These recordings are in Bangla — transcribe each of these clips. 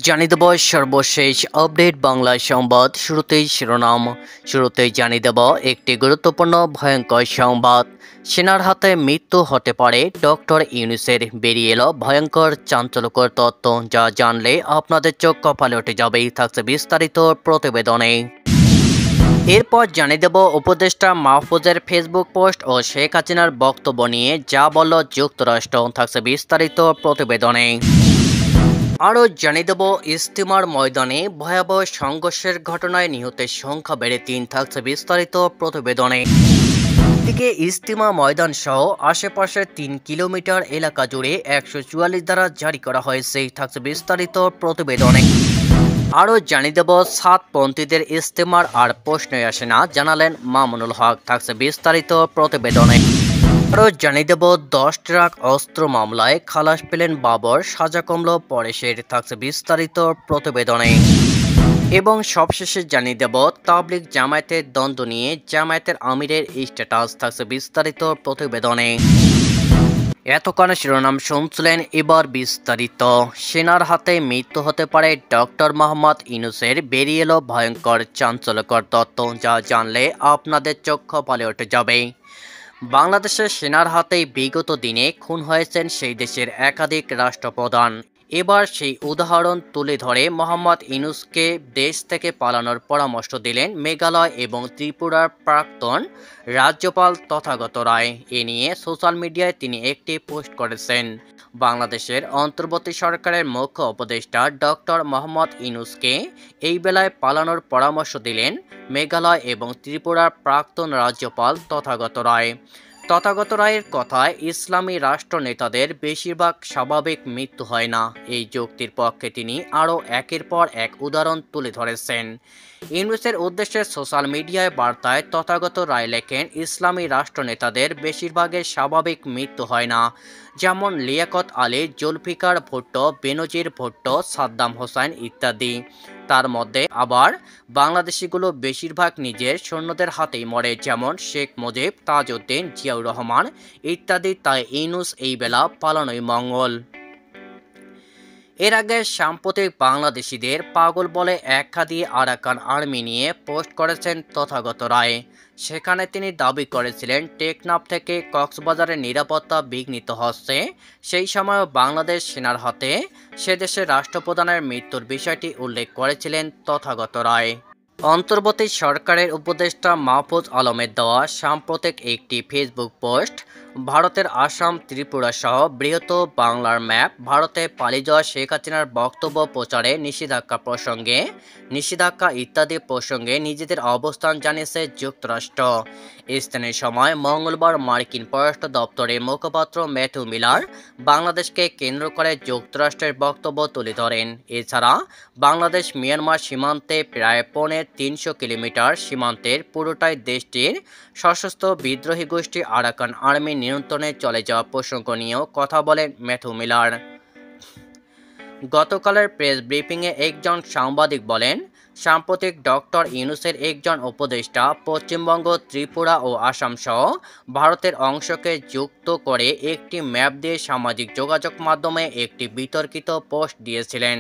জানিয়ে দেব সর্বশেষ আপডেট বাংলা সংবাদ। শুরুতেই শিরোনাম। শুরুতেই জানিয়ে দেব একটি গুরুত্বপূর্ণ ভয়ঙ্কর সংবাদ। সেনার হাতে মৃত্যু হতে পারে ডক্টর ইউনূসের। বেরিয়ে এলো ভয়ঙ্কর চাঞ্চল্যকর তথ্য, যা জানলে আপনাদের চোখ কপালে উঠে যাবে। থাকছে বিস্তারিত প্রতিবেদনে। এরপর জানিয়ে দেব উপদেষ্টা মাহফুজের ফেসবুক পোস্ট ও শেখ হাসিনার বক্তব্য নিয়ে যা বলল যুক্তরাষ্ট্র। থাকছে বিস্তারিত প্রতিবেদনে। আরও জানিয়ে দেব ইজতেমার ময়দানে ভয়াবহ সংঘর্ষের ঘটনায় নিহতের সংখ্যা বেড়ে ৩। থাকছে বিস্তারিত প্রতিবেদনে। দিকে ইজতেমা ময়দান সহ আশেপাশের ৩ কিলোমিটার এলাকা জুড়ে ১৪৪ ধারা জারি করা হয়েছে। থাকছে বিস্তারিত প্রতিবেদনে। আরও জানিয়ে দেব সাতপন্থীদের ইজতেমার আর প্রশ্নই আসে না, জানালেন মামুনুল হক। থাকছে বিস্তারিত প্রতিবেদনে। আরও জানিয়ে দেব ১০ ট্রাক অস্ত্র মামলায় খালাস পেলেন বাবর, সাজা কমল পরেশের। থাকছে বিস্তারিত প্রতিবেদনে। এবং সবশেষে জানিয়ে দেব তাবলিগ জামায়াতের দ্বন্দ্ব নিয়ে জামায়াতের আমিরের স্ট্যাটাস। থাকছে বিস্তারিত প্রতিবেদনে। এতক্ষণ শিরোনাম শুনছিলেন, এবার বিস্তারিত। সেনার হাতে মৃত্যু হতে পারে ডক্টর মোহাম্মদ ইউনূসের। বেরিয়ে এলো ভয়ঙ্কর চাঞ্চল্যকর তথ্য, যা জানলে আপনাদের চোখ কপালে উঠে যাবে। বাংলাদেশের সেনার হাতেই বিগত দিনে খুন হয়েছেন সেই দেশের একাধিক রাষ্ট্রপ্রধান। এবার সেই উদাহরণ তুলে ধরে মোহাম্মদ ইউনূসকে দেশ থেকে পালানোর পরামর্শ দিলেন মেঘালয় এবং ত্রিপুরার প্রাক্তন রাজ্যপাল তথাগত রায়। এ নিয়ে সোশ্যাল মিডিয়ায় তিনি একটি পোস্ট করেছেন। বাংলাদেশের অন্তর্বর্তী সরকারের মুখ্য উপদেষ্টা ডক্টর মোহাম্মদ ইউনূসকে এই বেলায় পালানোর পরামর্শ দিলেন মেঘালয় এবং ত্রিপুরার প্রাক্তন রাজ্যপাল তথাগত রায়। তথাগত রায়ের কথায়, ইসলামী রাষ্ট্র নেতাদের বেশিরভাগ স্বাভাবিক মৃত্যু হয় না। এই যুক্তির পক্ষে তিনি আরও একের পর এক উদাহরণ তুলে ধরেছেন। ইউনূসের উদ্দেশ্যে সোশ্যাল মিডিয়ায় বার্তায় তথাগত রায় লেখেন, ইসলামী রাষ্ট্র নেতাদের বেশিরভাগের স্বাভাবিক মৃত্যু হয় না, যেমন লিয়াকত আলী, জুলফিকার ভুট্টো, বেনজির ভুট্টো, সাদ্দাম হোসেন ইত্যাদি। তার মধ্যে আবার বাংলাদেশিগুলো বেশিরভাগ নিজের সৈন্যদের হাতেই মরে, যেমন শেখ মুজিব, তাজউদ্দিন, জিয়াউর রহমান ইত্যাদি। তাই ইউনূস এই বেলা পালানোই মঙ্গল। এর আগে সাম্প্রতিক বাংলাদেশিদের পাগল বলে একখা দিয়ে আরাকান আর্মি নিয়ে পোস্ট করেছেন তথাগত রায়। সেখানে তিনি দাবি করেছিলেন টেকনাফ থেকে কক্সবাজারের নিরাপত্তা বিঘ্নিত হচ্ছে। সেই সময়ও বাংলাদেশ সেনার হাতে সে দেশের রাষ্ট্রপ্রধানের মৃত্যুর বিষয়টি উল্লেখ করেছিলেন তথাগত রায়। অন্তর্বর্তী সরকারের উপদেষ্টা মাহফুজ আলমের দেওয়া সাম্প্রতিক একটি ফেসবুক পোস্ট ভারতের আসাম, ত্রিপুরা সহ বৃহত্তর বাংলার ম্যাপ, ভারতে পালিয়ে যাওয়া শেখ হাসিনার বক্তব্য প্রচারে নিষেধাজ্ঞা ইত্যাদি প্রসঙ্গে নিজেদের অবস্থান জানিয়েছে যুক্তরাষ্ট্র। স্থানীয় সময় মঙ্গলবার মার্কিন পররাষ্ট্র দপ্তরের মুখপাত্র ম্যাথু মিলার বাংলাদেশকে কেন্দ্র করে যুক্তরাষ্ট্রের বক্তব্য তুলে ধরেন। এছাড়া বাংলাদেশ মিয়ানমার সীমান্তে প্রায় ৩০০ কিলোমিটার সীমান্তের পুরোটাই দেশটির সশস্ত্র বিদ্রোহী গোষ্ঠী আরাকান আর্মি নিয়ন্ত্রণে চলে যাওয়া প্রসঙ্গ নিয়েও কথা বলেন ম্যাথু মিলার। গতকালের প্রেস ব্রিফিংয়ে একজন সাংবাদিক বলেন, সাম্প্রতিক ডক্টর ইউনূসের একজন উপদেষ্টা পশ্চিমবঙ্গ, ত্রিপুরা ও আসাম সহ ভারতের অংশকে যুক্ত করে একটি ম্যাপ দিয়ে সামাজিক যোগাযোগ মাধ্যমে একটি বিতর্কিত পোস্ট দিয়েছিলেন।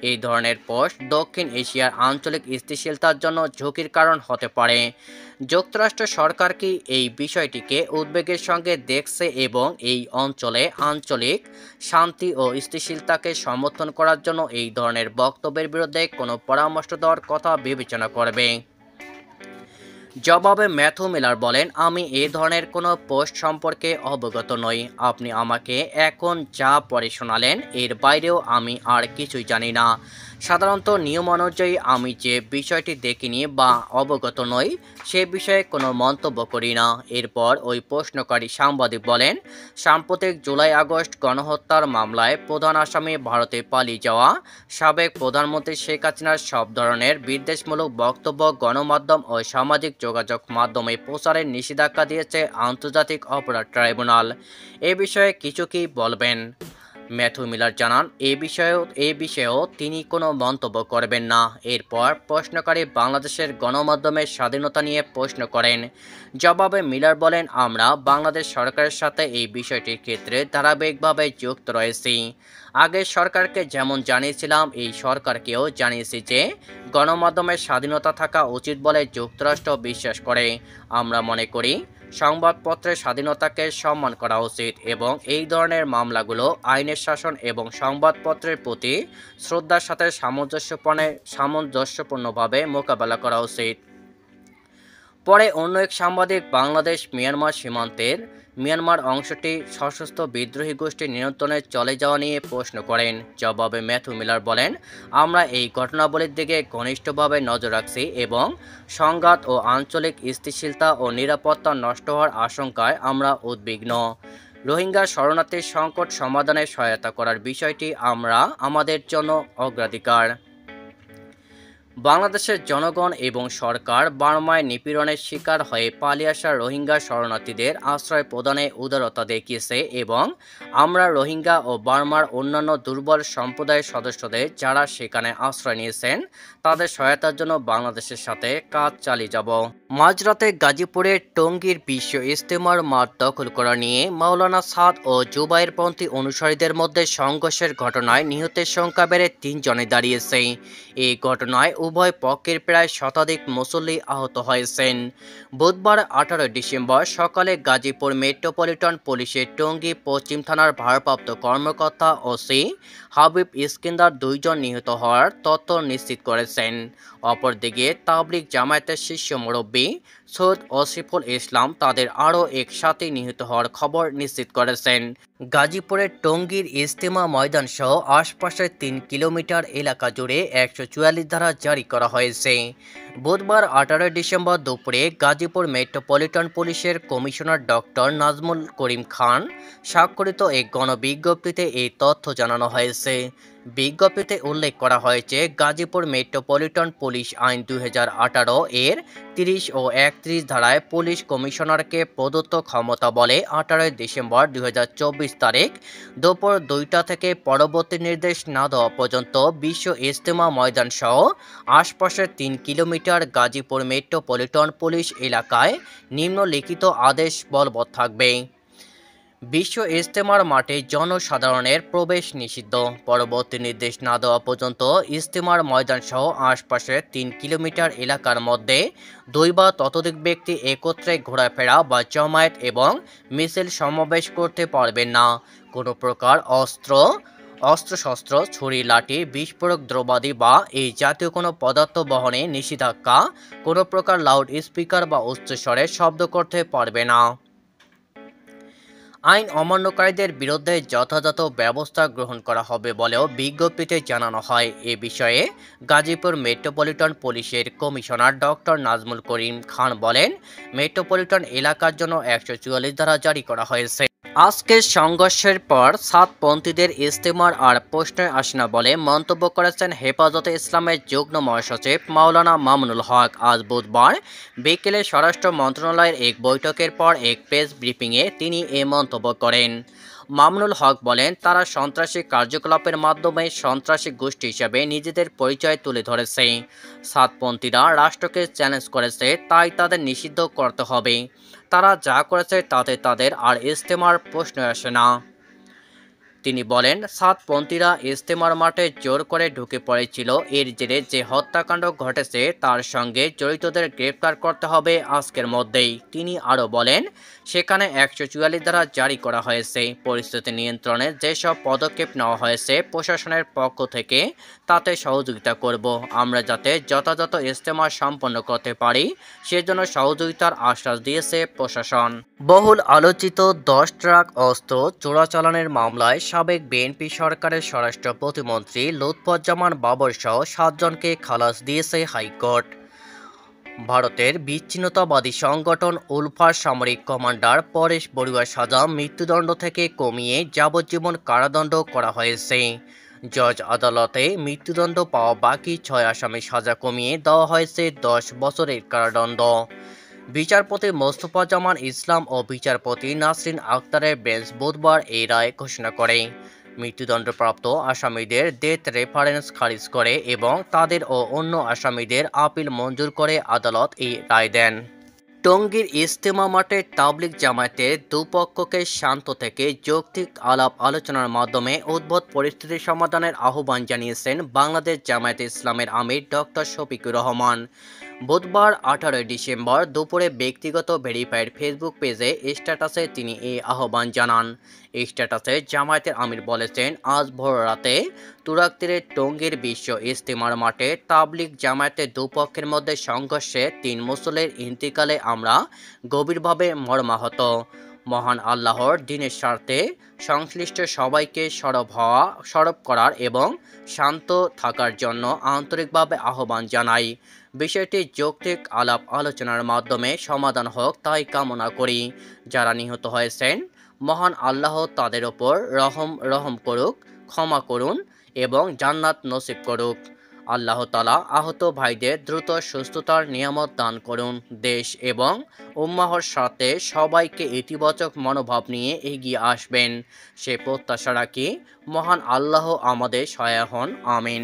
এই ধরনের পোস্ট দক্ষিণ এশিয়ার আঞ্চলিক স্থিতিশীলতার জন্য ঝুঁকির কারণ হতে পারে। যুক্তরাষ্ট্র সরকার কি এই বিষয়টিকে উদ্বেগের সঙ্গে দেখছে এবং এই অঞ্চলে আঞ্চলিক শান্তি ও স্থিতিশীলতাকে সমর্থন করার জন্য এই ধরনের বক্তব্যের বিরুদ্ধে কোনো পরামর্শ দেওয়ার কথা বিবেচনা করবে? জবাবে ম্যাথু মিলার বলেন, আমি এই ধরনের কোনো পোস্ট সম্পর্কে অবগত নই। আপনি আমাকে এখন যা পড়ে শোনালেন এর বাইরেও আমি আর কিছুই জানি না। সাধারণত নিয়ম অনুযায়ী আমি যে বিষয়টি দেখিনি বা অবগত নই সে বিষয়ে কোনো মন্তব্য করি না। এরপর ওই প্রশ্নকারী সাংবাদিক বলেন, সাম্প্রতিক জুলাই আগস্ট গণহত্যার মামলায় প্রধান আসামি ভারতে পালিয়ে যাওয়া সাবেক প্রধানমন্ত্রী শেখ হাসিনার সব ধরনের বিদ্বেষমূলক বক্তব্য গণমাধ্যম ও সামাজিক যোগাযোগ মাধ্যমে প্রচারের নিষেধাজ্ঞা দিয়েছে আন্তর্জাতিক অপরাধ ট্রাইব্যুনাল। এ বিষয়ে কিছু কি বলবেন? ম্যাথু মিলার জানান, এ বিষয়েও তিনি কোনো মন্তব্য করবেন না। এরপর প্রশ্নকারী বাংলাদেশের গণমাধ্যমের স্বাধীনতা নিয়ে প্রশ্ন করেন। জবাবে মিলার বলেন, আমরা বাংলাদেশ সরকারের সাথে এই বিষয়টির ক্ষেত্রে ধারাবাহিকভাবে যুক্ত রয়েছি। আগের সরকারকে যেমন জানিয়েছিলাম, এই সরকারকেও জানিয়েছি যে গণমাধ্যমের স্বাধীনতা থাকা উচিত বলে যুক্তরাষ্ট্র বিশ্বাস করে। আমরা মনে করি সংবাদপত্রের স্বাধীনতাকে সম্মান করা উচিত এবং এই ধরনের মামলাগুলো আইনের শাসন এবং সংবাদপত্রের প্রতি শ্রদ্ধার সাথে সামঞ্জস্যপূর্ণভাবে মোকাবেলা করা উচিত। পরে অন্য এক সাংবাদিক বাংলাদেশ মিয়ানমার সীমান্তের মিয়ানমার অংশটি সশস্ত্র বিদ্রোহী গোষ্ঠীর নিয়ন্ত্রণে চলে যাওয়া নিয়ে প্রশ্ন করেন। জবাবে ম্যাথু মিলার বলেন, আমরা এই ঘটনাবলীর দিকে ঘনিষ্ঠভাবে নজর রাখছি এবং সংঘাত ও আঞ্চলিক স্থিতিশীলতা ও নিরাপত্তা নষ্ট হওয়ার আশঙ্কায় আমরা উদ্বিগ্ন। রোহিঙ্গা শরণার্থীর সংকট সমাধানে সহায়তা করার বিষয়টি আমাদের জন্য অগ্রাধিকার। বাংলাদেশের জনগণ এবং সরকার বার্মায় নিপীড়নের শিকার হয়ে পালিয়ে আসা রোহিঙ্গা শরণার্থীদের আশ্রয় প্রদানে উদারতা দেখিয়েছে এবং আমরা রোহিঙ্গা ও বার্মার অন্যান্য দুর্বল সম্প্রদায়ের সদস্যদের যারা সেখানে আশ্রয় নিয়েছেন তাদের সহায়তার জন্য বাংলাদেশের সাথে কাজ চালিয়ে যাব। মাঝরাতে গাজীপুরের টঙ্গীর বিশ্ব ইজতেমার মাঠ দখল করা নিয়ে মাওলানা সাদ ও জুবায়েরপন্থী অনুসারীদের মধ্যে সংঘর্ষের ঘটনায় নিহতের সংখ্যা বেড়ে ৩ জনে দাঁড়িয়েছে। এই ঘটনায় উভয় পক্ষের প্রায় শতাধিক মুসল্লি আহত হয়েছেন। বুধবার 18 ডিসেম্বর সকালে গাজীপুর মেট্রোপলিটন পুলিশের টঙ্গী পশ্চিম থানার ভারপ্রাপ্ত কর্মকর্তা ওসি হাবিব ইস্কিন্দার 2 জন নিহত হওয়ার তথ্য নিশ্চিত করেছেন। অপরদিকে তাবলিগ জামায়াতের শীর্ষ মুরব্বী সৈয়দ ওসিফুল ইসলাম তাদের আরও এক সাথী নিহত হওয়ার খবর নিশ্চিত করেছেন। গাজীপুরের টঙ্গীর ইজতেমা ময়দান সহ আশপাশের 3 কিলোমিটার এলাকা জুড়ে 144 ধারা জারি করা হয়েছে। বুধবার 18 ডিসেম্বর দুপুরে গাজীপুর মেট্রোপলিটন পুলিশের কমিশনার ডক্টর নাজমুল করিম খান স্বাক্ষরিত এক গণবিজ্ঞপ্তিতে এই তথ্য জানানো হয়েছে। বিজ্ঞপ্তিতে উল্লেখ করা হয়েছে, গাজীপুর মেট্রোপলিটন পুলিশ আইন 2018 এর 30 ও 31 ধারায় পুলিশ কমিশনারকে প্রদত্ত ক্ষমতা বলে 18 ডিসেম্বর 2024 তারিখ দুপুর 2টা থেকে পরবর্তী নির্দেশ না দেওয়া পর্যন্ত বিশ্ব ইজতেমা ময়দান সহ আশপাশের 3 কিলোমিটার গাজীপুর মেট্রোপলিটন পুলিশ এলাকায় নিম্নলিখিত আদেশ বলবৎ থাকবে। বিশ্ব ইজতেমার মাঠে জনসাধারণের প্রবেশ নিষিদ্ধ। পরবর্তী নির্দেশ না দেওয়া পর্যন্ত ইজতেমার ময়দান সহ আশপাশের 3 কিলোমিটার এলাকার মধ্যে 2 বা ততোধিক ব্যক্তি একত্রে ঘোরাফেরা বা জমায়েত এবং মিছিল সমাবেশ করতে পারবেন না। কোনো প্রকার অস্ত্রশস্ত্র, ছুরি, লাঠি, বিস্ফোরক দ্রব্যাদি বা এই জাতীয় কোনো পদার্থ বহনে নিষেধাজ্ঞা। কোনো প্রকার লাউড স্পিকার বা উচ্চস্বরে শব্দ করতে পারবে না। আইন অমান্যকারীদের বিরুদ্ধে যথাযথ ব্যবস্থা গ্রহণ করা হবে বলেও বিজ্ঞপ্তিতে জানানো হয়। এ বিষয়ে গাজীপুর মেট্রোপলিটন পুলিশের কমিশনার ডক্টর নাজমুল করিম খান বলেন, মেট্রোপলিটন এলাকার জন্য 144 ধারা জারি করা হয়েছে। আজকের সংঘর্ষের পর সাতপন্থীদের ইজতেমার আর প্রশ্নে আসে না বলে মন্তব্য করেছেন হেফাজতে ইসলামের যুগ্ম মহাসচিব মাওলানা মামুনুল হক। আজ বুধবার বিকেলে স্বরাষ্ট্র মন্ত্রণালয়ের এক বৈঠকের পর এক প্রেস ব্রিফিংয়ে তিনি এ মন্তব্য করেন। মামুনুল হক বলেন, তারা সন্ত্রাসী কার্যকলাপের মাধ্যমে সন্ত্রাসী গোষ্ঠী হিসেবে নিজেদের পরিচয় তুলে ধরেছে। সাতপন্থীরা রাষ্ট্রকে চ্যালেঞ্জ করেছে, তাই তাদের নিষিদ্ধ করতে হবে। তারা যা করেছে তাতে তাদের আর ইজতেমার প্রশ্ন আসে না। তিনি বলেন, সাতপন্থীরা ইজতেমার মাঠে জোর করে ঢুকে পড়েছিল। এর জেরে যে হত্যাকাণ্ড ঘটেছে তার সঙ্গে জড়িতদের গ্রেপ্তার করতে হবে আজকের মধ্যেই। তিনি আরও বলেন, সেখানে 144 ধারা জারি করা হয়েছে। পরিস্থিতি নিয়ন্ত্রণে যেসব পদক্ষেপ নেওয়া হয়েছে প্রশাসনের পক্ষ থেকে তাতে সহযোগিতা করব। আমরা যাতে যথাযথ ইজতেমা সম্পন্ন করতে পারি সেজন্য সহযোগিতার আশ্বাস দিয়েছে প্রশাসন। বহুল আলোচিত 10 ট্রাক অস্ত্র চোরাচালানের মামলায় সাবেক বিএনপি সরকারের স্বরাষ্ট্র প্রতিমন্ত্রী লুৎফুজ্জামান বাবর সহ 7 জনকে খালাস দিয়েছে হাইকোর্ট। ভারতের বিচ্ছিন্নতাবাদী সংগঠন উলফার সামরিক কমান্ডার পরেশ বড়ুয়ার সাজা মৃত্যুদণ্ড থেকে কমিয়ে যাবজ্জীবন কারাদণ্ড করা হয়েছে। জজ আদালতে মৃত্যুদণ্ড পাওয়া বাকি 6 আসামির সাজা কমিয়ে দেওয়া হয়েছে 10 বছরের কারাদণ্ড। বিচারপতি মোস্তফা জামান ইসলাম ও বিচারপতি নাসরিন আক্তারের বেঞ্চ বুধবার এই রায় ঘোষণা করে। মৃত্যুদণ্ডপ্রাপ্ত আসামিদের ডেথ রেফারেন্স খারিজ করে এবং তাদের ও অন্য আসামিদের আপিল মঞ্জুর করে আদালত এই রায় দেন। টঙ্গীর ইজতেমা মাঠে তাবলিগ জামায়াতের দুপক্ষকে শান্ত থেকে যৌক্তিক আলাপ আলোচনার মাধ্যমে উদ্ভূত পরিস্থিতি সমাধানের আহ্বান জানিয়েছেন বাংলাদেশ জামায়াতে ইসলামের আমির ডক্টর শফিকুর রহমান। বুধবার 18 ডিসেম্বর দুপুরে ব্যক্তিগত ভেরিফাইড ফেসবুক পেজে স্ট্যাটাসে তিনি এই আহ্বান জানান। স্ট্যাটাসে জামায়াতের আমির বলেছেন, আজ ভোর রাতে তুরাগ তীরের টঙ্গীর বিশ্ব ইজতেমার মাঠে তাবলিগ জামায়াতের দুপক্ষের মধ্যে সংঘর্ষে 3 মুসল্লির ইন্তিকালে আমরা গভীরভাবে মর্মাহত। মহান আল্লাহর দ্বীনের স্বার্থে সংশ্লিষ্ট সবাইকে সরব করার এবং শান্ত থাকার জন্য আন্তরিকভাবে আহ্বান জানাই। বিষয়টি যৌক্তিক আলাপ আলোচনার মাধ্যমে সমাধান হোক তাই কামনা করি। যারা নিহত হয়েছেন, মহান আল্লাহ তাদের ওপর রহম করুক, ক্ষমা করুন এবং জান্নাত নসিব করুক। আল্লাহ তাআলা আহত ভাইদের দ্রুত সুস্থতার নিয়ামত দান করুন। দেশ এবং উম্মাহর সাথে সবাইকে ইতিবাচক মনোভাব নিয়ে এগিয়ে আসবেন সে প্রত্যাশা রাখি। মহান আল্লাহ আমাদের সহায় হন। আমিন।